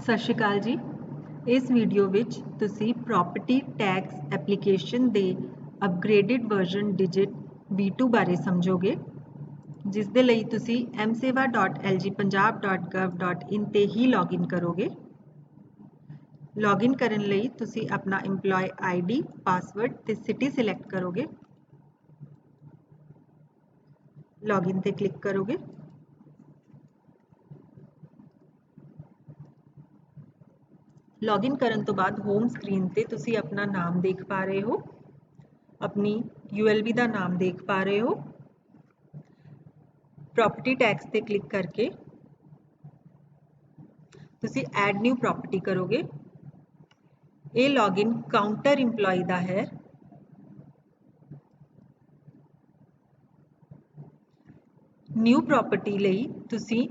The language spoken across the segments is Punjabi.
ਸਤਿ ਸ਼੍ਰੀ ਅਕਾਲ ਜੀ। ਇਸ ਵੀਡੀਓ ਵਿੱਚ ਤੁਸੀਂ ਪ੍ਰੋਪਰਟੀ ਟੈਕਸ ਐਪਲੀਕੇਸ਼ਨ ਦੇ ਅਪਗ੍ਰੇਡਡ ਵਰਜ਼ਨ ਡਿਜਿਟ V2 ਬਾਰੇ ਸਮਝੋਗੇ, ਜਿਸ ਦੇ ਲਈ ਤੁਸੀਂ mseva.lgpunjab.gov.in ਤੇ ਹੀ ਲੌਗਇਨ ਕਰੋਗੇ। ਲੌਗਇਨ ਕਰਨ ਲਈ ਤੁਸੀਂ ਆਪਣਾ EMPLOYE ID, ਪਾਸਵਰਡ ਤੇ ਸਿਟੀ ਸਿਲੈਕਟ ਕਰੋਗੇ। ਲੌਗਇਨ ਤੇ ਕਲਿੱਕ ਕਰੋਗੇ। ਲੌਗਇਨ ਕਰਨ ਤੋਂ ਬਾਅਦ ਹੋਮ ਸਕਰੀਨ ਤੇ ਤੁਸੀਂ ਆਪਣਾ ਨਾਮ ਦੇਖ ਪਾ ਰਹੇ ਹੋ, ਆਪਣੀ ULB ਦਾ ਨਾਮ ਦੇਖ ਪਾ ਰਹੇ ਹੋ। ਪ੍ਰੋਪਰਟੀ ਟੈਕਸ ਤੇ ਕਲਿੱਕ ਕਰਕੇ ਤੁਸੀਂ ਐਡ ਨਿਊ ਪ੍ਰੋਪਰਟੀ ਕਰੋਗੇ। ਇਹ ਲੌਗਇਨ ਕਾਊਂਟਰ EMPLOYE ਦਾ ਹੈ। ਨਿਊ ਪ੍ਰੋਪਰਟੀ ਲਈ ਤੁਸੀਂ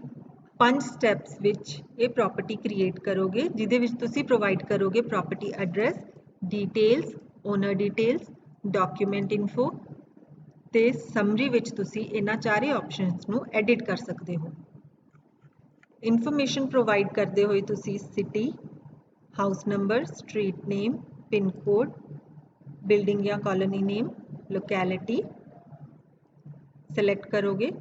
5 ਸਟੈਪਸ ਵਿੱਚ ਇਹ ਪ੍ਰੋਪਰਟੀ ਕ੍ਰੀਏਟ ਕਰੋਗੇ, ਜਿਹਦੇ ਵਿੱਚ ਤੁਸੀਂ ਪ੍ਰੋਵਾਈਡ ਕਰੋਗੇ property address, details, owner details, document info ਤੇ ਸਮਰੀ ਵਿੱਚ ਤੁਸੀਂ ਇਹਨਾਂ ਚਾਰੇ ਆਪਸ਼ਨਸ ਨੂੰ ਐਡਿਟ ਕਰ ਸਕਦੇ ਹੋ। ਇਨਫੋਰਮੇਸ਼ਨ ਪ੍ਰੋਵਾਈਡ ਕਰਦੇ ਹੋਏ ਤੁਸੀਂ ਸਿਟੀ, ਹਾਊਸ ਨੰਬਰ, ਸਟਰੀਟ ਨੇਮ, ਪਿਨ ਕੋਡ, ਬਿਲਡਿੰਗ ਜਾਂ ਕਾਲੋਨੀ ਨੇਮ, ਲੋਕੈਲਿਟੀ ਸਿਲੈਕਟ ਕਰੋਗੇ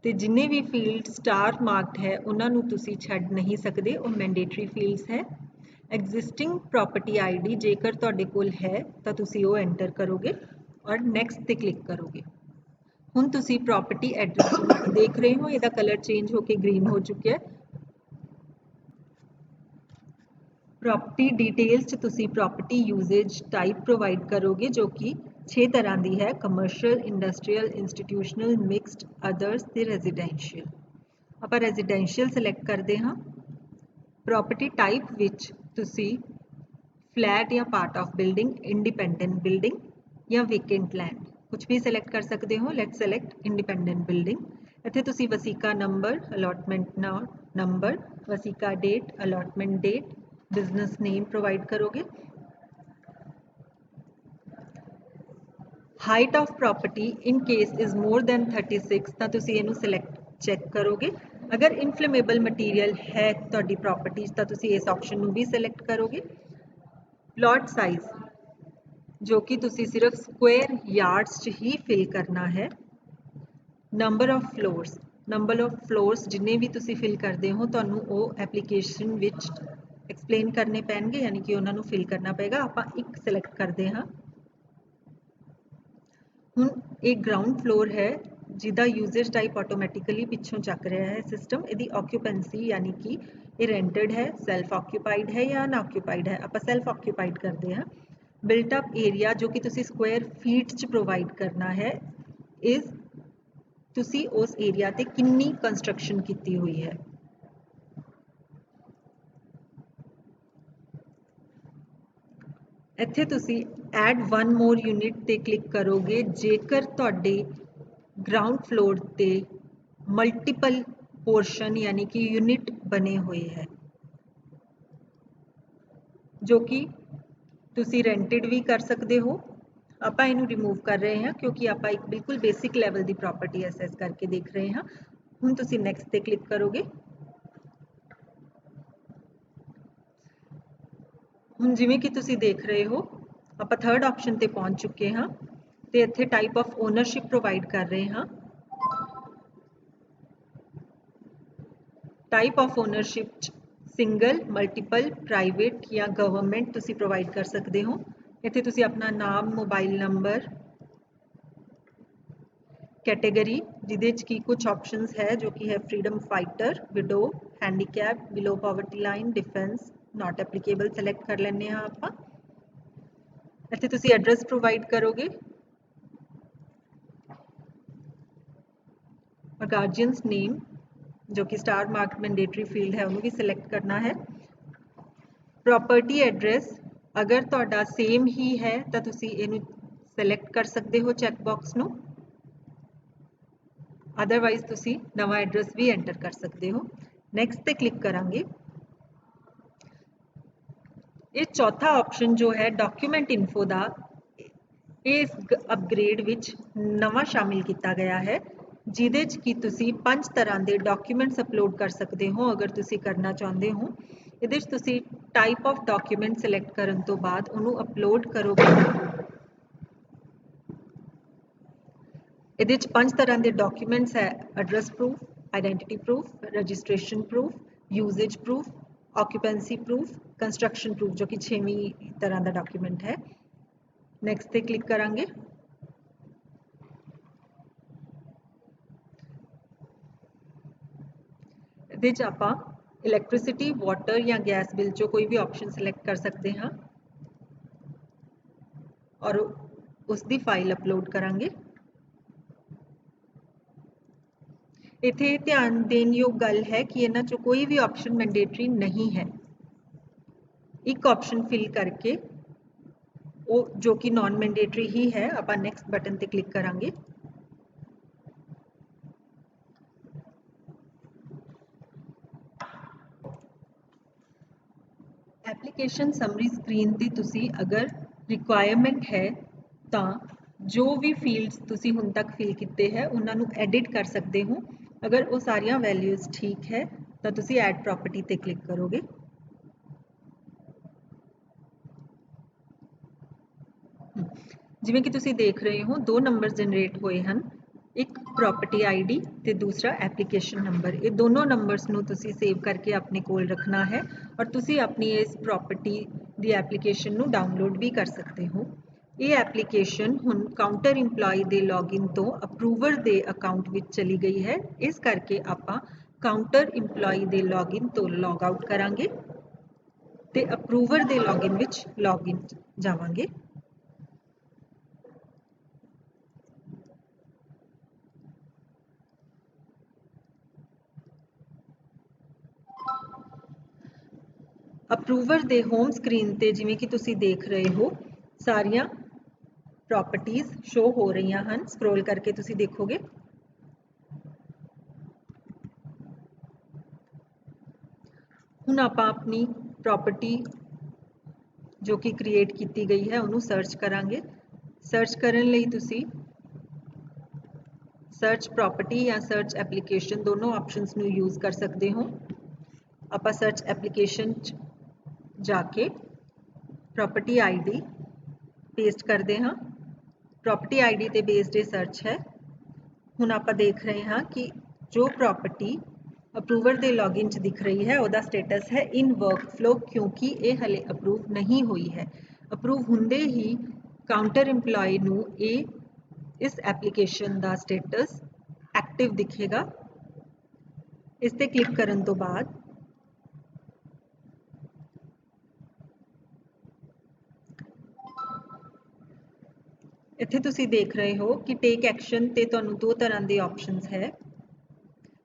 ਤੇ ਜਿੰਨੇ ਵੀ ਫੀਲਡ ਸਟਾਰ ਮਾਰਕਡ ਹੈ ਉਹਨਾਂ ਨੂੰ ਤੁਸੀਂ ਛੱਡ ਨਹੀਂ ਸਕਦੇ, ਉਹ ਮੈਂਡੇਟਰੀ ਫੀਲਡਸ ਹੈ। ਐਗਜ਼ਿਸਟਿੰਗ ਪ੍ਰੋਪਰਟੀ ID ਜੇਕਰ ਤੁਹਾਡੇ ਕੋਲ ਹੈ ਤਾਂ ਤੁਸੀਂ ਉਹ ਐਂਟਰ ਕਰੋਗੇ ਔਰ ਨੈਕਸਟ ਤੇ ਕਲਿੱਕ ਕਰੋਗੇ। ਹੁਣ ਤੁਸੀਂ ਪ੍ਰੋਪਰਟੀ ਐਡਰੈਸ ਦੇਖ ਰਹੇ ਹੋ, ਇਹਦਾ ਕਲਰ ਚੇਂਜ ਹੋ ਕੇ ਗ੍ਰੀਨ ਹੋ ਚੁੱਕਿਆ ਹੈ। ਪ੍ਰੋਪਰਟੀ ਡਿਟੇਲਸ 'ਚ ਤੁਸੀਂ ਪ੍ਰੋਪਰਟੀ ਯੂਜ਼ੇਜ ਟਾਈਪ ਪ੍ਰੋਵਾਈਡ ਕਰੋਗੇ, ਜੋ ਕਿ 6 ਤਰ੍ਹਾਂ ਦੀ ਹੈ: commercial, industrial, institutional, mixed, others ਤੇ ਰੈਜ਼ੀਡੈਂਸ਼ੀਅਲ। ਆਪਾਂ ਰੈਜ਼ੀਡੈਂਸ਼ੀਅਲ ਸਿਲੈਕਟ ਕਰਦੇ ਹਾਂ। ਪ੍ਰੋਪਰਟੀ ਟਾਈਪ ਵਿੱਚ ਤੁਸੀਂ ਫਲੈਟ ਜਾਂ part of building, independent building ਜਾਂ ਵੇਕੈਂਟ ਲੈਂਡ ਕੁਝ ਵੀ ਸਿਲੈਕਟ ਕਰ ਸਕਦੇ ਹੋ। Let's select independent building. ਇੱਥੇ ਤੁਸੀਂ ਵਸੀਕਾ ਨੰਬਰ, ਅਲਾਟਮੈਂਟ ਨੰਬਰ, ਵਸੀਕਾ date, allotment date, business name provide ਕਰੋਗੇ। Height of property in case is more than 36 ਤਾਂ ਤੁਸੀਂ ਇਹਨੂੰ ਸਿਲੈਕਟ ਚੈੱਕ ਕਰੋਗੇ। ਅਗਰ ਇਨਫਲੇਮੇਬਲ ਮਟੀਰੀਅਲ ਹੈ ਤੁਹਾਡੀ ਪ੍ਰੋਪਰਟੀ ਤਾਂ ਤੁਸੀਂ ਇਸ ਆਪਸ਼ਨ ਨੂੰ ਵੀ ਸਿਲੈਕਟ ਕਰੋਗੇ। ਪਲਾਟ ਸਾਈਜ਼ ਜੋ ਕਿ ਤੁਸੀਂ ਸਿਰਫ ਸਕੁਆਇਰ ਯਾਰਡਸ 'ਚ ਹੀ ਫਿਲ ਕਰਨਾ ਹੈ। ਨੰਬਰ ਆਫ ਫਲੋਰਸ ਜਿੰਨੇ ਵੀ ਤੁਸੀਂ ਫਿਲ ਕਰਦੇ ਹੋ ਤੁਹਾਨੂੰ ਉਹ ਐਪਲੀਕੇਸ਼ਨ ਵਿੱਚ ਐਕਸਪਲੇਨ ਕਰਨੇ ਪੈਣਗੇ, ਯਾਨੀ ਕਿ ਉਹਨਾਂ ਨੂੰ ਫਿਲ ਕਰਨਾ ਪਏਗਾ। ਆਪਾਂ ਇੱਕ ਸਿਲੈਕਟ ਕਰਦੇ ਹਾਂ। ਹੁਣ ਇਹ ਗਰਾਊਂਡ ਫਲੋਰ ਹੈ ਜਿਹਦਾ ਯੂਜ਼ੇਜ ਟਾਈਪ ਆਟੋਮੈਟਿਕਲੀ ਪਿੱਛੋਂ ਚੱਕ ਰਿਹਾ ਹੈ ਸਿਸਟਮ। ਇਹਦੀ ਆਕਿਊਪੈਂਸੀ ਯਾਨੀ ਕਿ ਇਹ ਰੈਂਟਡ ਹੈ, ਸੈਲਫ ਆਕਿਊਪਾਈਡ ਹੈ ਜਾਂ ਅਨਆਕਿਊਪਾਈਡ ਹੈ। ਆਪਾਂ ਸੈਲਫ ਆਕਿਊਪਾਈਡ ਕਰਦੇ ਹਾਂ। ਬਿਲਟ ਅਪ ਏਰੀਆ ਜੋ ਕਿ ਤੁਸੀਂ ਸਕੁਆਇਰ ਫੀਟ 'ਚ ਪ੍ਰੋਵਾਈਡ ਕਰਨਾ ਹੈ, ਇਸ ਤੁਸੀਂ ਉਸ ਏਰੀਆ ਤੇ ਕਿੰਨੀ ਕੰਸਟਰਕਸ਼ਨ ਕੀਤੀ ਹੋਈ ਹੈ। ਇੱਥੇ ਤੁਸੀਂ ਐਡ 1 ਮੋਰ ਯੂਨਿਟ ਤੇ ਕਲਿੱਕ ਕਰੋਗੇ ਜੇਕਰ ਤੁਹਾਡੇ ਗਰਾਊਂਡ ਫਲੋਰ ਤੇ ਮਲਟੀਪਲ ਪੋਰਸ਼ਨ ਯਾਨੀ ਕਿ ਯੂਨਿਟ ਬਣੇ ਹੋਏ ਹੈ, ਜੋ ਕਿ ਤੁਸੀਂ ਰੈਂਟਡ ਵੀ ਕਰ ਸਕਦੇ ਹੋ। ਆਪਾਂ ਇਹਨੂੰ ਰਿਮੂਵ ਕਰ ਰਹੇ ਹਾਂ ਕਿਉਂਕਿ ਆਪਾਂ ਇੱਕ ਬਿਲਕੁਲ ਬੇਸਿਕ ਲੈਵਲ ਦੀ ਪ੍ਰੋਪਰਟੀ ਅਸੈਸ ਕਰਕੇ ਦੇਖ ਰਹੇ ਹਾਂ। ਹੁਣ ਤੁਸੀਂ ਨੈਕਸਟ ਤੇ ਕਲਿੱਕ ਕਰੋਗੇ। ਹੁਣ ਜਿਵੇਂ ਕਿ ਤੁਸੀਂ ਦੇਖ ਰਹੇ ਹੋ ਆਪਾਂ ਥਰਡ ਆਪਸ਼ਨ ਤੇ ਪਹੁੰਚ ਚੁੱਕੇ ਹਾਂ ਤੇ ਇੱਥੇ ਟਾਈਪ ਆਫ ਓਨਰਸ਼ਿਪ ਪ੍ਰੋਵਾਈਡ ਕਰ ਰਹੇ ਹਾਂ। ਟਾਈਪ ਆਫ ਓਨਰਸ਼ਿਪ 'ਚ ਸਿੰਗਲ, ਮਲਟੀਪਲ, ਪ੍ਰਾਈਵੇਟ ਜਾਂ ਗਵਰਨਮੈਂਟ ਤੁਸੀਂ ਪ੍ਰੋਵਾਈਡ ਕਰ ਸਕਦੇ ਹੋ। ਇੱਥੇ ਤੁਸੀਂ ਆਪਣਾ ਨਾਮ, ਮੋਬਾਈਲ ਨੰਬਰ, ਕੈਟੇਗਰੀ ਜਿਹਦੇ 'ਚ ਕੀ ਕੁਝ ਆਪਸ਼ਨਸ ਹੈ ਜੋ ਕਿ ਹੈ freedom fighter, window, handicap, below poverty line, defence, not applicable select कर लेने हैं ਆਪਾਂ। ਇੱਥੇ ਤੁਸੀਂ ਐਡਰੈਸ ਪ੍ਰੋਵਾਈਡ ਕਰੋਗੇ और गार्जियंस नेम जो कि स्टार मार्क मैंडेटरी फील्ड है ਉਹਨੂੰ ਵੀ ਸਿਲੈਕਟ ਕਰਨਾ ਹੈ। ਪ੍ਰੋਪਰਟੀ ਐਡਰੈਸ ਅਗਰ ਤੁਹਾਡਾ ਸੇਮ ਹੀ ਹੈ ਤਾਂ ਤੁਸੀਂ ਇਹਨੂੰ ਸਿਲੈਕਟ ਕਰ ਸਕਦੇ ਹੋ ਚੈੱਕ ਬਾਕਸ ਨੂੰ, ਅਦਰਵਾਈਜ਼ ਤੁਸੀਂ ਨਵਾਂ ਐਡਰੈਸ ਵੀ ਐਂਟਰ ਕਰ ਸਕਦੇ ਹੋ। ਨੈਕਸਟ ਤੇ ਕਲਿੱਕ ਕਰਾਂਗੇ। ਇਹ ਚੌਥਾ ਆਪਸ਼ਨ ਜੋ ਹੈ ਡਾਕੂਮੈਂਟ ਇਨਫੋ ਦਾ, ਇਸ ਅਪਗ੍ਰੇਡ ਵਿੱਚ ਨਵਾਂ ਸ਼ਾਮਿਲ ਕੀਤਾ ਗਿਆ ਹੈ, ਜਿਹਦੇ 'ਚ ਕਿ ਤੁਸੀਂ 5 ਤਰ੍ਹਾਂ ਦੇ ਡਾਕੂਮੈਂਟਸ ਅਪਲੋਡ ਕਰ ਸਕਦੇ ਹੋ ਅਗਰ ਤੁਸੀਂ ਕਰਨਾ ਚਾਹੁੰਦੇ ਹੋ। ਇਹਦੇ 'ਚ ਤੁਸੀਂ ਟਾਈਪ ਆਫ ਡਾਕੂਮੈਂਟ ਸਿਲੈਕਟ ਕਰਨ ਤੋਂ ਬਾਅਦ ਉਹਨੂੰ ਅਪਲੋਡ ਕਰੋਗੇ। ਇਹਦੇ 'ਚ 5 ਤਰ੍ਹਾਂ ਦੇ ਡਾਕੂਮੈਂਟਸ ਹੈ, address proof, identity proof, registration proof, usage proof, occupancy proof, construction proof, ਜੋ ਕਿ 6ਵੀਂ ਤਰ੍ਹਾਂ ਦਾ ਡਾਕੂਮੈਂਟ ਹੈ। ਨੈਕਸਟ ਤੇ ਕਲਿੱਕ ਕਰਾਂਗੇ। ਇਹਦੇ 'ਚ ਆਪਾਂ ਇਲੈਕਟ੍ਰਿਸਿਟੀ, ਵਾਟਰ ਜਾਂ ਗੈਸ ਬਿੱਲ 'ਚੋਂ ਕੋਈ ਵੀ ਆਪਸ਼ਨ ਸਿਲੈਕਟ ਕਰ ਸਕਦੇ ਹਾਂ ਔਰ ਉਸ ਦੀ ਫਾਈਲ ਅਪਲੋਡ ਕਰਾਂਗੇ। ਇੱਥੇ ਧਿਆਨ ਦੇਣ ਯੋਗ ਗੱਲ ਹੈ ਕਿ ਇਹਨਾਂ 'ਚੋਂ ਕੋਈ ਵੀ ਆਪਸ਼ਨ ਮੈਂਡੇਟਰੀ ਨਹੀਂ ਹੈ। ਇੱਕ ਆਪਸ਼ਨ ਫਿਲ ਕਰਕੇ ਉਹ ਜੋ ਕਿ ਨਾਨ ਮੈਂਡੇਟਰੀ ਹੀ ਹੈ, ਆਪਾਂ ਨੈਕਸਟ ਬਟਨ ਤੇ ਕਲਿੱਕ ਕਰਾਂਗੇ। ਐਪਲੀਕੇਸ਼ਨ ਸਮਰੀ ਸਕਰੀਨ ਤੇ ਤੁਸੀਂ ਅਗਰ ਰਿਕੁਆਇਰਮੈਂਟ ਹੈ ਤਾਂ ਜੋ ਵੀ ਫੀਲਡਸ ਤੁਸੀਂ ਹੁਣ ਤੱਕ ਫਿਲ ਕੀਤੇ ਹੈ ਉਹਨਾਂ ਨੂੰ ਐਡਿਟ ਕਰ ਸਕਦੇ ਹੋ। ਅਗਰ ਉਹ ਸਾਰੀਆਂ ਵੈਲਿਊਜ਼ ਠੀਕ ਹੈ ਤਾਂ ਤੁਸੀਂ ਐਡ ਪ੍ਰੋਪਰਟੀ ਤੇ ਕਲਿੱਕ ਕਰੋਗੇ। ਜਿਵੇਂ ਕਿ ਤੁਸੀਂ ਦੇਖ ਰਹੇ ਹੋ, 2 ਨੰਬਰ ਜਨਰੇਟ ਹੋਏ ਹਨ, ਇੱਕ ਪ੍ਰੋਪਰਟੀ ਆਈਡੀ ਤੇ ਦੂਸਰਾ ਐਪਲੀਕੇਸ਼ਨ ਨੰਬਰ। ਇਹ ਦੋਨੋਂ ਨੰਬਰਸ ਨੂੰ ਤੁਸੀਂ ਸੇਵ ਕਰਕੇ ਆਪਣੇ ਕੋਲ ਰੱਖਣਾ ਹੈ ਔਰ ਤੁਸੀਂ ਆਪਣੀ ਇਸ ਪ੍ਰੋਪਰਟੀ ਦੀ ਐਪਲੀਕੇਸ਼ਨ ਨੂੰ ਡਾਊਨਲੋਡ ਵੀ ਕਰ ਸਕਦੇ ਹੋ। ਇਹ ਐਪਲੀਕੇਸ਼ਨ ਹੁਣ ਕਾਊਂਟਰ ਇੰਪਲਾਈ ਦੇ ਲੌਗਇਨ ਤੋਂ ਅਪਰੂਵਰ ਦੇ ਅਕਾਊਂਟ ਵਿੱਚ ਚਲੀ ਗਈ ਹੈ। ਇਸ ਕਰਕੇ ਆਪਾਂ ਕਾਊਂਟਰ ਇੰਪਲਾਈ ਦੇ ਲੌਗਇਨ ਤੋਂ ਲੌਗ ਆਊਟ ਕਰਾਂਗੇ ਤੇ ਅਪਰੂਵਰ ਦੇ ਲੌਗਇਨ ਵਿੱਚ ਲੌਗਇਨ ਜਾਵਾਂਗੇ। ਅਪਰੂਵਰ ਦੇ ਹੋਮ ਸਕਰੀਨ ਤੇ ਜਿਵੇਂ ਕਿ ਤੁਸੀਂ ਦੇਖ ਰਹੇ ਹੋ, ਸਾਰੀਆਂ ਪ੍ਰੋਪਰਟੀਜ਼ ਸ਼ੋ ਹੋ ਰਹੀਆਂ ਹਨ। ਸਕਰੋਲ ਕਰਕੇ ਤੁਸੀਂ ਦੇਖੋਗੇ। ਹੁਣ ਆਪਾਂ ਆਪਣੀ ਪ੍ਰੋਪਰਟੀ ਜੋ ਕਿ ਕ੍ਰੀਏਟ ਕੀਤੀ ਗਈ ਹੈ ਉਹਨੂੰ ਸਰਚ ਕਰਾਂਗੇ। ਸਰਚ ਕਰਨ ਲਈ ਤੁਸੀਂ ਸਰਚ ਪ੍ਰੋਪਰਟੀ ਜਾਂ ਸਰਚ ਐਪਲੀਕੇਸ਼ਨ ਦੋਨੋਂ ਆਪਸ਼ਨਸ ਨੂੰ ਯੂਜ਼ ਕਰ ਸਕਦੇ ਹੋ। ਆਪਾਂ ਸਰਚ ਐਪਲੀਕੇਸ਼ਨ 'ਚ ਜਾ ਕੇ ਪ੍ਰੋਪਰਟੀ ਆਈਡੀ ਪੇਸਟ ਕਰਦੇ ਹਾਂ। ਪ੍ਰੋਪਰਟੀ ਆਈਡੀ ਤੇ ਬੇਸਡ ਸਰਚ ਹੈ। ਹੁਣ ਆਪਾਂ ਦੇਖ ਰਹੇ ਹਾਂ ਕਿ ਜੋ ਪ੍ਰੋਪਰਟੀ ਅਪਰੂਵਰ ਦੇ ਲੌਗਇਨ 'ਚ ਦਿਖ ਰਹੀ ਹੈ ਉਹਦਾ ਸਟੇਟਸ ਹੈ ਇਨ ਵਰਕਫਲੋ, ਕਿਉਂਕਿ ਇਹ ਹਲੇ ਅਪਰੂਵ ਨਹੀਂ ਹੋਈ ਹੈ। ਅਪਰੂਵ ਹੁੰਦੇ ਹੀ ਕਾਊਂਟਰ ਇੰਪਲਾਈ ਨੂੰ ਇਸ ਐਪਲੀਕੇਸ਼ਨ ਦਾ ਸਟੇਟਸ ਐਕਟਿਵ ਦਿਖੇਗਾ। ਇਸ ਤੇ ਕਲਿੱਕ ਕਰਨ ਤੋਂ ਬਾਅਦ ਇੱਥੇ ਤੁਸੀਂ ਦੇਖ ਰਹੇ ਹੋ ਕਿ ਟੇਕ ਐਕਸ਼ਨ ਤੇ ਤੁਹਾਨੂੰ 2 ਤਰ੍ਹਾਂ ਦੇ ਆਪਸ਼ਨਸ ਹੈ,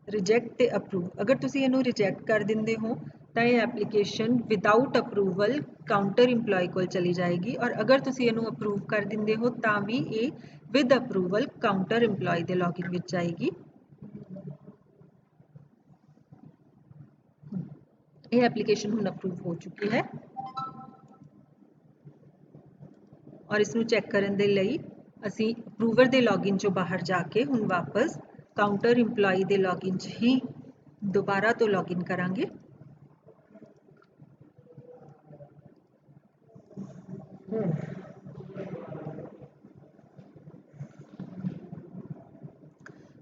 ਰਿਜੈਕਟ ਤੇ ਅਪਰੂਵ। ਅਗਰ ਤੁਸੀਂ ਇਹਨੂੰ ਰਿਜੈਕਟ ਕਰ ਦਿੰਦੇ ਹੋ ਤਾਂ ਇਹ application without approval counter employee ਕੋਲ ਚਲੀ ਜਾਏਗੀ ਔਰ ਅਗਰ ਤੁਸੀਂ ਇਹਨੂੰ ਅਪਰੂਵ ਕਰ ਦਿੰਦੇ ਹੋ ਤਾਂ ਵੀ ਇਹ ਵਿਦ ਅਪਰੂਵਲ ਕਾਊਂਟਰ ਇੰਪਲਾਈ ਦੇ ਲੌਗਇਨ ਵਿੱਚ ਜਾਏਗੀ। ਇਹ ਐਪਲੀਕੇਸ਼ਨ ਹੁਣ ਅਪਰੂਵ ਹੋ ਚੁੱਕੀ ਹੈ ਔਰ ਇਸ ਨੂੰ ਚੈੱਕ ਕਰਨ ਦੇ ਲਈ ਅਸੀਂ ਅਪਰੂਵਰ ਦੇ ਲੌਗਇਨ ਚੋਂ ਬਾਹਰ ਜਾ ਕੇ ਹੁਣ ਵਾਪਸ ਕਾਊਂਟਰ ਇੰਪਲਾਈ ਦੇ ਲੌਗਇਨ 'ਚ ਹੀ ਦੁਬਾਰਾ ਤੋਂ ਲੌਗਇਨ ਕਰਾਂਗੇ।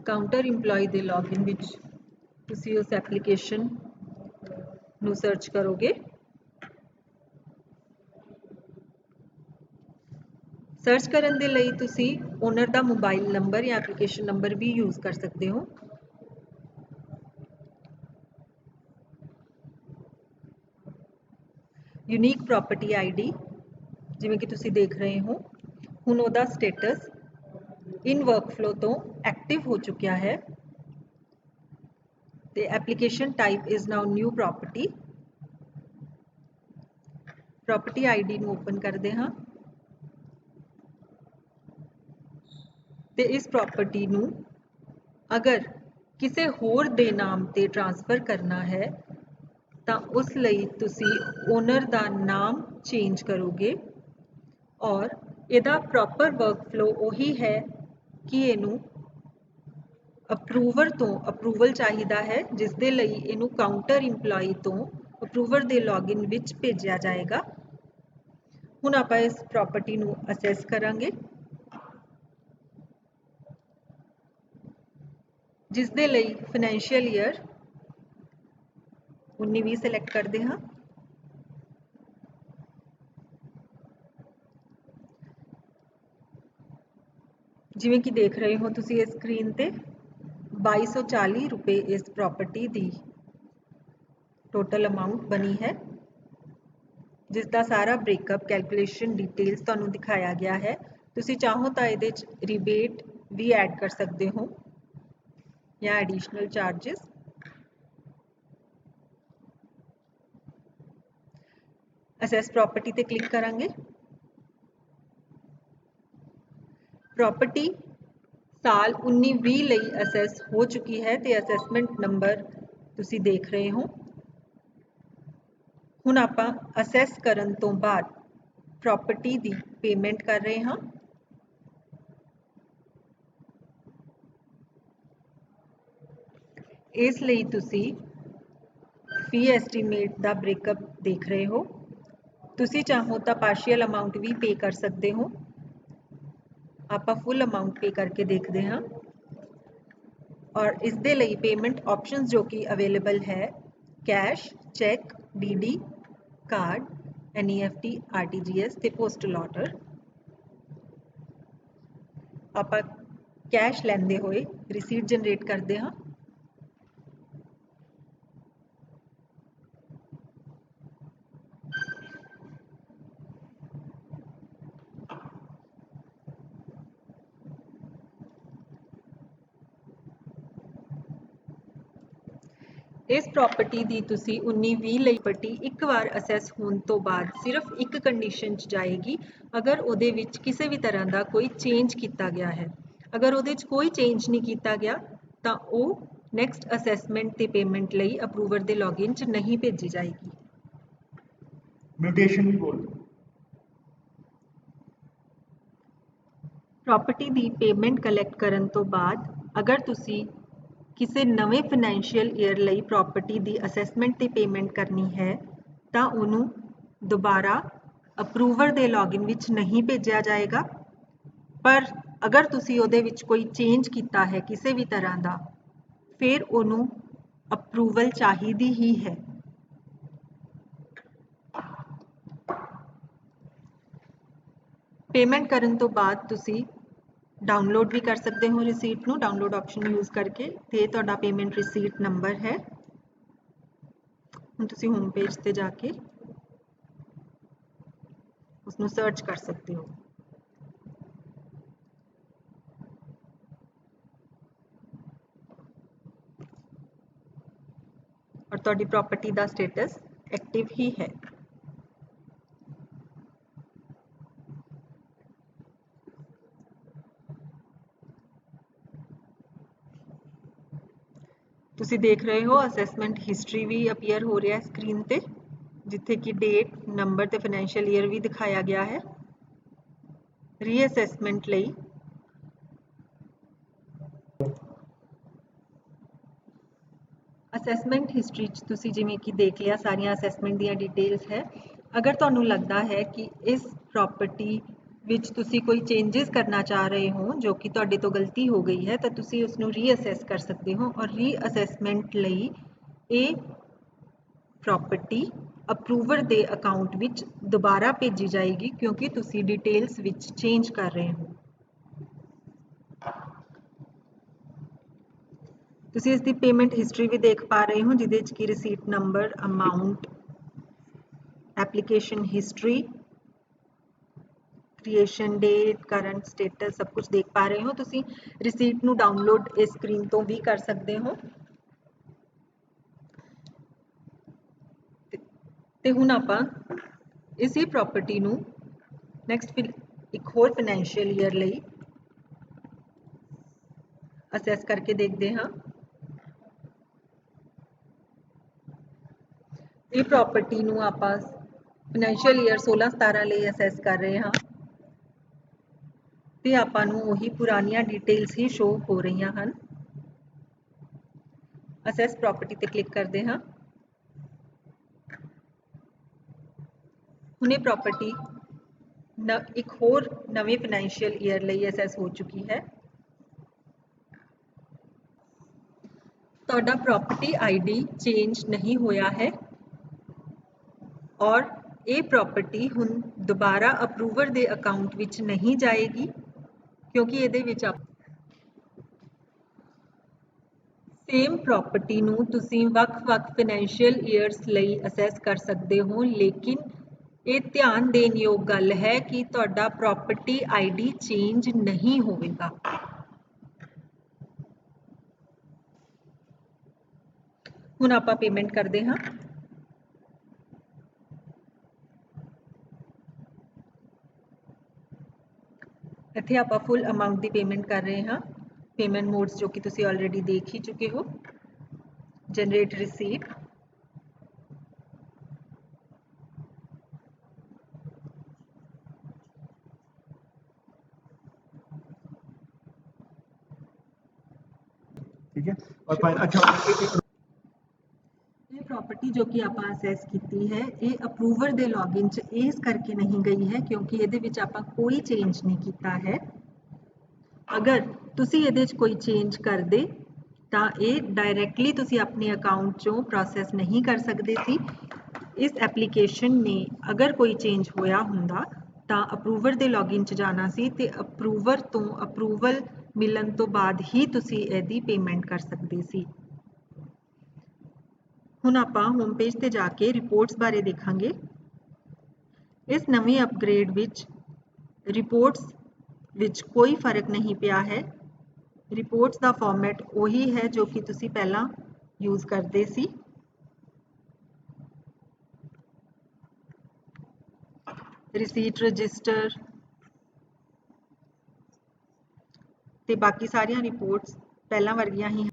ਕਾਊਂਟਰ ਇੰਪਲਾਈ ਦੇ ਲੌਗਇਨ ਵਿੱਚ ਤੁਸੀਂ ਉਸ ਐਪਲੀਕੇਸ਼ਨ ਨੂੰ ਸਰਚ ਕਰੋਗੇ। ਸਰਚ ਕਰਨ ਦੇ ਲਈ ਤੁਸੀਂ ਓਨਰ ਦਾ ਮੋਬਾਈਲ ਨੰਬਰ ਜਾਂ ਐਪਲੀਕੇਸ਼ਨ ਨੰਬਰ ਵੀ ਯੂਜ਼ ਕਰ ਸਕਦੇ ਹੋ। ਯੂਨੀਕ ਪ੍ਰੋਪਰਟੀ ਆਈਡੀ ਜਿਵੇਂ ਕਿ ਤੁਸੀਂ ਦੇਖ ਰਹੇ ਹੋ, ਹੁਣ ਉਹਦਾ ਸਟੇਟਸ ਇਨ ਵਰਕਫਲੋ ਤੋਂ ਐਕਟਿਵ ਹੋ ਚੁੱਕਿਆ ਹੈ ਤੇ application type is now new property. Property ID ਨੂੰ ਓਪਨ ਕਰਦੇ ਹਾਂ ਤੇ ਇਸ ਪ੍ਰੋਪਰਟੀ ਨੂੰ ਅਗਰ ਕਿਸੇ ਹੋਰ ਦੇ ਨਾਮ ਤੇ ਟ੍ਰਾਂਸਫਰ ਕਰਨਾ ਹੈ ਤਾਂ ਉਸ ਲਈ ਤੁਸੀਂ ਓਨਰ ਦਾ ਨਾਮ ਚੇਂਜ ਕਰੋਗੇ ਔਰ ਇਹਦਾ ਪ੍ਰੋਪਰ ਵਰਕਫਲੋ ਉਹੀ ਹੈ ਕਿ ਇਹਨੂੰ ਅਪਰੂਵਰ ਤੋਂ ਅਪਰੂਵਲ ਚਾਹੀਦਾ ਹੈ, ਜਿਸ ਦੇ ਲਈ ਇਹਨੂੰ ਕਾਊਂਟਰ ਇੰਪਲਾਈ ਤੋਂ ਅਪਰੂਵਰ ਦੇ ਲੌਗਇਨ ਵਿੱਚ ਭੇਜਿਆ ਜਾਏਗਾ। ਹੁਣ ਆਪਾਂ ਇਸ ਪ੍ਰਾਪਰਟੀ ਨੂੰ ਅਸੈਸ ਕਰਾਂਗੇ, ਜਿਸ ਦੇ ਲਈ ਫਾਈਨੈਂਸ਼ੀਅਲ ਈਅਰ 19-20 ਸਿਲੈਕਟ ਕਰਦੇ ਹਾਂ। ਜਿਵੇਂ ਕਿ ਦੇਖ ਰਹੇ ਹੋ ਤੁਸੀਂ ਇਸ ਸਕਰੀਨ ਤੇ 2240 ਰੁਪਏ ਇਸ ਪ੍ਰਾਪਰਟੀ ਦੀ ਟੋਟਲ ਅਮਾਉਂਟ ਬਣੀ ਹੈ, ਜਿਸ ਦਾ ਸਾਰਾ ਬ੍ਰੇਕਅਪ ਕੈਲਕੂਲੇਸ਼ਨ ਡਿਟੇਲਸ ਤੁਹਾਨੂੰ ਦਿਖਾਇਆ ਗਿਆ ਹੈ। ਤੁਸੀਂ ਚਾਹੋ ਤਾਂ ਇਹਦੇ 'ਚ ਰਿਬੇਟ ਵੀ ਐਡ ਕਰ ਸਕਦੇ ਹੋ ਜਾਂ ਐਡੀਸ਼ਨਲ ਚਾਰजेस। ਅਸੈਸ ਪ੍ਰਾਪਰਟੀ ਤੇ ਕਲਿੱਕ ਕਰਾਂਗੇ। ਪ੍ਰਾਪਰਟੀ ਸਾਲ 19-20 ਲਈ ਅਸੈਸ ਹੋ ਚੁੱਕੀ ਹੈ ਤੇ ਅਸੈਸਮੈਂਟ ਨੰਬਰ ਤੁਸੀਂ ਦੇਖ ਰਹੇ ਹੋ। ਹੁਣ ਆਪਾਂ ਅਸੈਸ ਕਰਨ ਤੋਂ ਬਾਅਦ ਪ੍ਰਾਪਰਟੀ ਦੀ ਪੇਮੈਂਟ ਕਰ ਰਹੇ ਹਾਂ। ਇਸ ਲਈ ਤੁਸੀਂ ਫੀ ਐਸਟੀਮੇਟ ਦਾ ਬ੍ਰੇਕਅਪ ਦੇਖ ਰਹੇ ਹੋ। ਤੁਸੀਂ ਚਾਹੋ ਤਾਂ ਪਾਰਸ਼ੀਅਲ ਅਮਾਉਂਟ ਵੀ ਪੇ ਕਰ ਸਕਦੇ ਹੋ। ਆਪਾਂ ਫੁੱਲ ਅਮਾਉਂਟ ਪੇ ਕਰਕੇ ਦੇਖਦੇ ਹਾਂ ਔਰ ਇਸ ਦੇ ਲਈ ਪੇਮੈਂਟ ਆਪਸ਼ਨਸ ਜੋ ਕਿ ਅਵੇਲੇਬਲ ਹੈ, cash, check, DD, card, NEFT, RTGS ਤੇ ਪੋਸਟਲ ਆਰਡਰ। ਆਪਾਂ ਕੈਸ਼ ਲੈਂਦੇ ਹੋਏ ਰਿਸੀਟ ਜਨਰੇਟ ਕਰਦੇ ਹਾਂ। ਇਸ ਪ੍ਰਾਪਰਟੀ ਦੀ ਤੁਸੀਂ 19-20 ਲਈ ਪ੍ਰਾਪਰਟੀ ਇੱਕ ਵਾਰ ਅਸੈਸ ਹੋਣ ਤੋਂ ਬਾਅਦ ਸਿਰਫ ਇੱਕ ਕੰਡੀਸ਼ਨ 'ਚ ਜਾਏਗੀ, ਅਗਰ ਉਹਦੇ ਵਿੱਚ ਕਿਸੇ ਵੀ ਤਰ੍ਹਾਂ ਦਾ ਕੋਈ ਚੇਂਜ ਕੀਤਾ ਗਿਆ ਹੈ। ਅਗਰ ਉਹਦੇ 'ਚ ਕੋਈ ਚੇਂਜ ਨਹੀਂ ਕੀਤਾ ਗਿਆ ਤਾਂ ਉਹ ਨੈਕਸਟ ਅਸੈਸਮੈਂਟ ਤੇ ਪੇਮੈਂਟ ਲਈ ਅਪਰੂਵਰ ਦੇ ਲੌਗਇਨ 'ਚ ਨਹੀਂ ਭੇਜੀ ਜਾਏਗੀ। म्यूटेशन भी बोल दो। ਪ੍ਰਾਪਰਟੀ ਦੀ ਪੇਮੈਂਟ ਕਲੈਕਟ ਕਰਨ ਤੋਂ ਬਾਅਦ ਅਗਰ ਤੁਸੀਂ ਕਿਸੇ ਨਵੇਂ ਫਾਈਨੈਂਸ਼ੀਅਲ ਈਅਰ ਲਈ ਪ੍ਰਾਪਰਟੀ ਦੀ ਅਸੈਸਮੈਂਟ ਤੇ ਪੇਮੈਂਟ ਕਰਨੀ ਹੈ ਤਾਂ ਉਹਨੂੰ ਦੁਬਾਰਾ ਅਪਰੂਵਰ ਦੇ ਲੌਗਇਨ ਵਿੱਚ ਨਹੀਂ ਭੇਜਿਆ ਜਾਏਗਾ। ਪਰ ਅਗਰ ਤੁਸੀਂ ਉਹਦੇ ਵਿੱਚ ਕੋਈ ਚੇਂਜ ਕੀਤਾ ਹੈ ਕਿਸੇ ਵੀ ਤਰ੍ਹਾਂ ਦਾ, ਫਿਰ ਉਹਨੂੰ ਅਪਰੂਵਲ ਚਾਹੀਦੀ ਹੀ ਹੈ। ਪੇਮੈਂਟ ਕਰਨ ਤੋਂ ਬਾਅਦ ਤੁਸੀਂ ਡਾਊਨਲੋਡ ਵੀ ਕਰ ਸਕਦੇ ਹੋ ਰਿਸੀਟ ਨੂੰ, ਡਾਊਨਲੋਡ ਆਪਸ਼ਨ ਯੂਜ਼ ਕਰਕੇ, ਤੇ ਤੁਹਾਡਾ ਪੇਮੈਂਟ ਰਿਸੀਟ ਨੰਬਰ ਹੈ। ਹੁਣ ਤੁਸੀਂ ਹੋਮ ਪੇਜ ਤੇ ਜਾ ਕੇ ਉਸਨੂੰ ਸਰਚ ਕਰ ਸਕਦੇ ਹੋ। ਔਰ ਤੁਹਾਡੀ ਪ੍ਰਾਪਰਟੀ ਦਾ ਸਟੇਟਸ ਐਕਟਿਵ ਹੀ ਹੈ। ਤੁਸੀਂ ਦੇਖ ਰਹੇ ਹੋ ਅਸੈਸਮੈਂਟ ਹਿਸਟਰੀ ਵੀ ਅਪੀਅਰ ਹੋ ਰਿਹਾ ਸਕਰੀਨ ਤੇ, ਜਿੱਥੇ ਕਿ ਡੇਟ, ਨੰਬਰ ਤੇ ਫਾਈਨੈਂਸ਼ੀਅਲ ਈਅਰ ਵੀ ਦਿਖਾਇਆ ਗਿਆ ਹੈ। ਰੀਅਸੈਸਮੈਂਟ ਲਈ ਅਸੈਸਮੈਂਟ ਹਿਸਟਰੀ 'ਚ ਤੁਸੀਂ ਜਿਵੇਂ ਕਿ ਦੇਖ ਲਿਆ ਸਾਰੀਆਂ ਅਸੈਸਮੈਂਟ ਦੀਆਂ ਡਿਟੇਲਸ ਹੈ। ਅਗਰ ਤੁਹਾਨੂੰ ਲੱਗਦਾ ਹੈ ਕਿ ਇਸ ਪ੍ਰਾਪਰਟੀ ਵਿੱਚ ਤੁਸੀਂ ਕੋਈ ਚੇਂਜਸ ਕਰਨਾ ਚਾਹ ਰਹੇ ਹੋ ਜੋ ਕਿ ਤੁਹਾਡੇ ਤੋਂ ਗਲਤੀ ਹੋ ਗਈ ਹੈ, ਤਾਂ ਤੁਸੀਂ ਉਸਨੂੰ ਰੀਅਸੈਸ ਕਰ ਸਕਦੇ ਹੋ ਔਰ ਰੀਅਸੈਸਮੈਂਟ ਲਈ ਇਹ ਪ੍ਰਾਪਰਟੀ ਅਪਰੂਵਰ ਦੇ ਅਕਾਊਂਟ ਵਿੱਚ ਦੁਬਾਰਾ ਭੇਜੀ ਜਾਏਗੀ, ਕਿਉਂਕਿ ਤੁਸੀਂ ਡਿਟੇਲਸ ਵਿੱਚ ਚੇਂਜ ਕਰ ਰਹੇ ਹੋ। ਤੁਸੀਂ ਇਸ ਦੀ ਪੇਮੈਂਟ ਹਿਸਟਰੀ ਵੀ ਦੇਖ ਪਾ ਰਹੇ ਹੋ, ਜਿਹਦੇ ਵਿੱਚ ਕਿ receipt number, amount, application history, creation date, current status ਸਭ ਕੁਝ ਦੇਖ ਪਾ ਰਹੇ ਹੋ। ਤੁਸੀਂ ਰਿਸੀਟ ਨੂੰ ਡਾਊਨਲੋਡ ਇਸ ਸਕਰੀਨ ਤੋਂ ਵੀ ਕਰ ਸਕਦੇ ਹੋ। ਤੇ ਹੁਣ ਆਪਾਂ ਇਸੇ ਪ੍ਰਾਪਰਟੀ ਨੂੰ ਨੈਕਸਟ ਇੱਕ ਹੋਰ ਫਾਈਨੈਂਸ਼ੀਅਲ ਈਅਰ ਲਈ ਅਸੈਸ ਕਰਕੇ ਦੇਖਦੇ ਹਾਂ। ਇਹ ਪ੍ਰਾਪਰਟੀ ਨੂੰ ਆਪਾਂ ਫਾਈਨੈਂਸ਼ੀਅਲ ਈਅਰ 16-17 ਲਈ ਅਸੈਸ ਕਰ ਰਹੇ ਹਾਂ ਤੇ ਆਪਾਂ ਨੂੰ ਉਹੀ ਪੁਰਾਣੀਆਂ ਡਿਟੇਲਸ ਹੀ ਸ਼ੋ ਹੋ ਰਹੀਆਂ ਹਨ। ਅਸੈਸ ਪ੍ਰਾਪਰਟੀ ਤੇ ਕਲਿੱਕ ਕਰਦੇ ਹਾਂ। ਹੁਣ ਇਹ ਪ੍ਰਾਪਰਟੀ ਇੱਕ ਹੋਰ ਨਵੇਂ ਫਾਈਨੈਂਸ਼ੀਅਲ ਈਅਰ ਲਈ ਅਸੈਸ ਹੋ ਚੁੱਕੀ ਹੈ। ਤੁਹਾਡਾ ਪ੍ਰੋਪਰਟੀ ਆਈਡੀ ਚੇਂਜ ਨਹੀਂ ਹੋਇਆ ਹੈ ਔਰ ਇਹ ਪ੍ਰਾਪਰਟੀ ਹੁਣ ਦੁਬਾਰਾ ਅਪਰੂਵਰ ਦੇ ਅਕਾਊਂਟ ਵਿੱਚ ਨਹੀਂ ਜਾਏਗੀ, ਕਿਉਂਕਿ ਇਹਦੇ ਵਿੱਚ ਸੇਮ ਪ੍ਰਾਪਰਟੀ ਨੂੰ ਤੁਸੀਂ ਵੱਖ-ਵੱਖ ਫਾਈਨੈਂਸ਼ੀਅਲ ਈਅਰਸ ਲਈ ਅਸੈਸ ਕਰ ਸਕਦੇ ਹੋ, ਲੇਕਿਨ ਇਹ ਧਿਆਨ ਦੇਣ ਯੋਗ ਗੱਲ ਹੈ ਕਿ ਤੁਹਾਡਾ ਪ੍ਰੋਪਰਟੀ ਆਈਡੀ ਚੇਂਜ ਨਹੀਂ ਹੋਵੇਗਾ। ਹੁਣ ਆਪਾਂ ਪੇਮੈਂਟ ਕਰਦੇ ਹਾਂ। ਇੱਥੇ ਆਪਾਂ ਫੁੱਲ ਅਮਾਉਂਟ ਦੀ ਪੇਮੈਂਟ ਕਰ ਰਹੇ ਹਾਂ। ਪੇਮੈਂਟ ਮੋਡਸ ਜੋ ਕਿ ਤੁਸੀਂ ਆਲਰੇਡੀ ਦੇਖ ਹੀ ਚੁੱਕੇ ਹੋ। ਜਨਰੇਟ ਰਿਸੀਟ, ठीक है। और फाइन अच्छा ਇਹ ਪ੍ਰਾਪਰਟੀ ਜੋ ਕਿ ਆਪਾਂ ਅਸੈਸ ਕੀਤੀ ਹੈ ਇਹ ਅਪਰੂਵਰ ਦੇ ਲੌਗਇਨ 'ਚ ਇਸ ਕਰਕੇ ਨਹੀਂ ਗਈ ਹੈ ਕਿਉਂਕਿ ਇਹਦੇ ਵਿੱਚ ਆਪਾਂ ਕੋਈ ਚੇਂਜ ਨਹੀਂ ਕੀਤਾ ਹੈ। ਅਗਰ ਤੁਸੀਂ ਇਹਦੇ 'ਚ ਕੋਈ ਚੇਂਜ ਕਰਦੇ ਤਾਂ ਇਹ ਡਾਇਰੈਕਟਲੀ ਤੁਸੀਂ ਆਪਣੇ ਅਕਾਊਂਟ 'ਚੋਂ ਪ੍ਰੋਸੈਸ ਨਹੀਂ ਕਰ ਸਕਦੇ ਸੀ। ਇਸ ਐਪਲੀਕੇਸ਼ਨ ਨੇ ਅਗਰ ਕੋਈ ਚੇਂਜ ਹੋਇਆ ਹੁੰਦਾ ਤਾਂ ਅਪਰੂਵਰ ਦੇ ਲੌਗਇਨ 'ਚ ਜਾਣਾ ਸੀ ਤੇ ਅਪਰੂਵਰ ਤੋਂ ਅਪਰੂਵਲ ਮਿਲਣ ਤੋਂ ਬਾਅਦ ਹੀ ਤੁਸੀਂ ਇਹਦੀ ਪੇਮੈਂਟ ਕਰ ਸਕਦੇ ਸੀ। ਹੁਣ ਆਪਾਂ ਹੋਮ ਪੇਜ ਤੇ ਜਾ ਕੇ ਰਿਪੋਰਟਸ ਬਾਰੇ ਦੇਖਾਂਗੇ। ਇਸ ਨਵੇਂ ਅਪਗ੍ਰੇਡ ਵਿੱਚ ਰਿਪੋਰਟਸ ਵਿੱਚ ਕੋਈ ਫਰਕ ਨਹੀਂ ਪਿਆ ਹੈ। ਰਿਪੋਰਟਸ ਦਾ ਫਾਰਮੈਟ ਉਹੀ ਹੈ ਜੋ ਕਿ ਤੁਸੀਂ ਪਹਿਲਾਂ ਯੂਜ਼ ਕਰਦੇ ਸੀ। ਰਿਸੀਟ ਰਜਿਸਟਰ ਤੇ ਬਾਕੀ ਸਾਰੀਆਂ ਰਿਪੋਰਟਸ ਪਹਿਲਾਂ ਵਰਗੀਆਂ ਹੀ।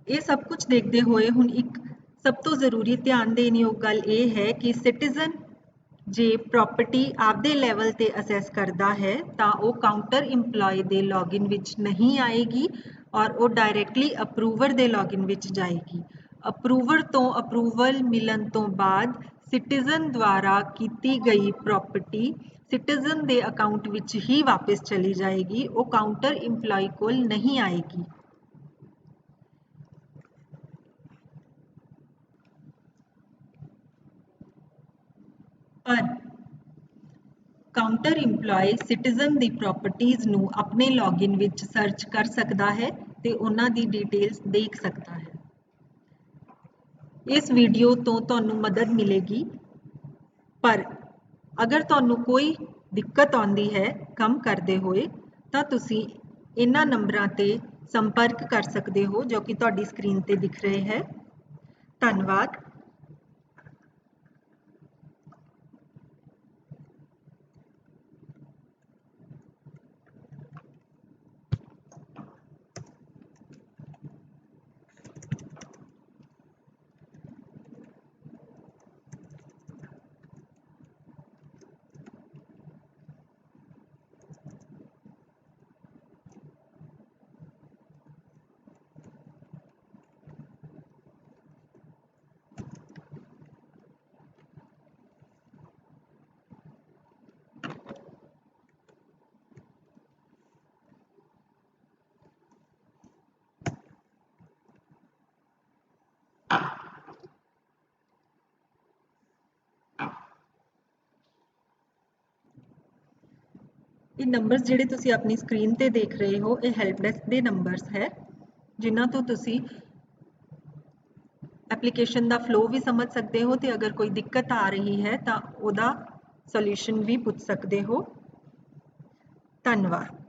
ਇਹ ਸਭ ਕੁਝ ਦੇਖਦੇ ਹੋਏ ਹੁਣ ਇੱਕ ਸਭ ਤੋਂ ਜ਼ਰੂਰੀ ਧਿਆਨ ਦੇਣ ਯੋਗ ਗੱਲ ਇਹ ਹੈ ਕਿ ਸਿਟੀਜ਼ਨ ਜੇ ਪ੍ਰਾਪਰਟੀ ਆਪਦੇ ਲੈਵਲ ਤੇ ਅਸੈਸ ਕਰਦਾ ਹੈ ਤਾਂ ਉਹ ਕਾਊਂਟਰ ਇੰਪਲਾਈ ਦੇ ਲੌਗਇਨ ਵਿੱਚ ਨਹੀਂ ਆਏਗੀ ਔਰ ਉਹ ਡਾਇਰੈਕਟਲੀ ਅਪਰੂਵਰ ਦੇ ਲੌਗਇਨ ਵਿੱਚ ਜਾਏਗੀ। ਅਪਰੂਵਰ ਤੋਂ ਅਪਰੂਵਲ ਮਿਲਣ ਤੋਂ ਬਾਅਦ ਸਿਟੀਜ਼ਨ ਦੁਆਰਾ ਕੀਤੀ ਗਈ ਪ੍ਰਾਪਰਟੀ ਸਿਟੀਜ਼ਨ ਦੇ ਅਕਾਊਂਟ ਵਿੱਚ ਹੀ ਵਾਪਸ ਚਲੀ ਜਾਏਗੀ, ਉਹ ਕਾਊਂਟਰ ਇੰਪਲਾਈ ਕੋਲ ਨਹੀਂ ਆਏਗੀ। ਪਰ ਕਾਊਂਟਰ ਇੰਪਲਾਈ ਸਿਟੀਜ਼ਨ ਦੀ ਪ੍ਰਾਪਰਟੀਜ਼ ਨੂੰ ਆਪਣੇ ਲੌਗਇਨ ਵਿੱਚ ਸਰਚ ਕਰ ਸਕਦਾ ਹੈ ਤੇ ਉਹਨਾਂ ਦੀ ਡਿਟੇਲਸ ਦੇਖ ਸਕਦਾ ਹੈ। ਇਸ ਵੀਡੀਓ ਤੋਂ ਤੁਹਾਨੂੰ ਮਦਦ ਮਿਲੇਗੀ, ਪਰ ਅਗਰ ਤੁਹਾਨੂੰ ਕੋਈ ਦਿੱਕਤ ਆਉਂਦੀ ਹੈ ਕੰਮ ਕਰਦੇ ਹੋਏ ਤਾਂ ਤੁਸੀਂ ਇਹਨਾਂ ਨੰਬਰਾਂ ਤੇ ਸੰਪਰਕ ਕਰ ਸਕਦੇ ਹੋ ਜੋ ਕਿ ਤੁਹਾਡੀ ਸਕਰੀਨ ਤੇ ਦਿਖ ਰਹੇ ਹੈ। ਧੰਨਵਾਦ। ਇਹ ਨੰਬਰਸ ਜਿਹੜੇ ਤੁਸੀਂ ਆਪਣੀ ਸਕਰੀਨ ਤੇ ਦੇਖ ਰਹੇ ਹੋ ਇਹ ਹੈਲਪ ਡੈਸਕ ਦੇ ਨੰਬਰਸ ਹੈ ਜਿਨ੍ਹਾਂ ਤੋਂ ਤੁਸੀਂ ਐਪਲੀਕੇਸ਼ਨ ਦਾ ਫਲੋ ਵੀ ਸਮਝ ਸਕਦੇ ਹੋ ਤੇ ਅਗਰ ਕੋਈ ਦਿੱਕਤ ਆ ਰਹੀ ਹੈ ਤਾਂ ਉਹਦਾ ਸੋਲੂਸ਼ਨ ਵੀ ਪੁੱਛ ਸਕਦੇ ਹੋ। ਧੰਨਵਾਦ।